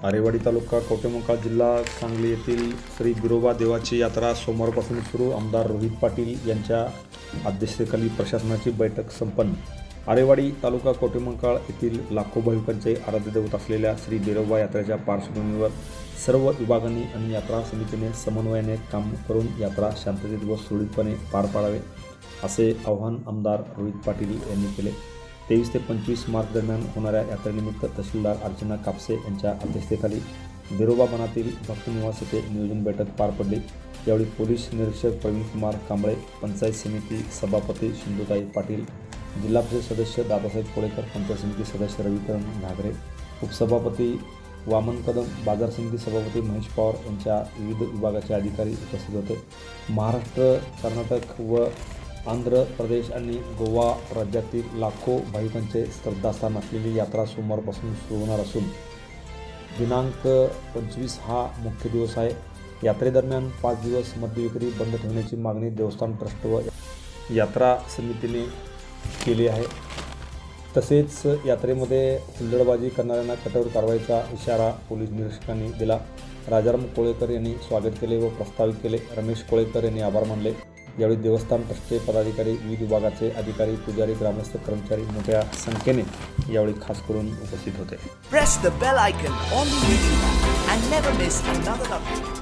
आरेवाडी तालुका कवठेमंकाळ जिल्हा सांगली येथील श्री बिरोबा देवाची यात्रा सोमवारपासून सुरू. आमदार रोहित पाटील यांच्या अध्यक्षतेखाली प्रशासनाची बैठक संपन्न. आरेवाडी तालुका कवठेमंकाळ येथील लाखो भाविकांचे आराध्य दैवत असलेल्या श्री बिरोबा यात्रेच्या पार्श्वभूमीवर सर्व विभागांनी आणि यात्रा समितीने समन्वयाने काम करून यात्रा शांततेत व सुरळीतपणे पार पाडावे असे आवाहन आमदार रोहित पाटील यांनी केले. 23 ते 25 मार्च दरम्यान होणाऱ्या यात्रेनिमित्त तहसीलदार अर्चना कापसे यांच्या अध्यक्षतेखाली बिरोबा बनातील भक्तनिवास येथे नियोजन बैठक पार पडली. यावेळी पोलीस निरीक्षक प्रवीणकुमार कांबळे, पंचायत समिती सभापती सिंधुताई पाटील, जिल्हा परिषद सदस्य दादासाहेब कोळेकर, पंचायत समिती सदस्य रविकरण घागरे, उपसभापती वामन कदम, बाजार समिती सभापती महेश पवार यांच्या विविध विभागाचे अधिकारी उपस्थित होते. महाराष्ट्र, कर्नाटक व आंध्र प्रदेश आणि गोवा राज्यातील लाखो भाविकांचे श्रद्धास्थान असलेली यात्रा सोमवारपासून सुरू होणार असून दिनांक 25 हा मुख्य दिवस आहे. यात्रेदरम्यान 5 दिवस मद्यविक्री बंद ठेवण्याची मागणी देवस्थान ट्रस्ट व यात्रा समितीने केली आहे. तसेच यात्रेमध्ये हुल्लडबाजी करणाऱ्यांना कठोर कारवाईचा इशारा पोलीस निरीक्षकांनी दिला. राजाराम कोळेकर यांनी स्वागत केले व प्रस्तावित केले. रमेश कोळेकर यांनी आभार मानले. यावेळी देवस्थान ट्रस्टचे पदाधिकारी, विविध विभागाचे अधिकारी, पुजारी, ग्रामस्थ, कर्मचारी मोठ्या संख्येने यावेळी खास करून उपस्थित होते. Press the bell icon on the YouTube and never miss another update.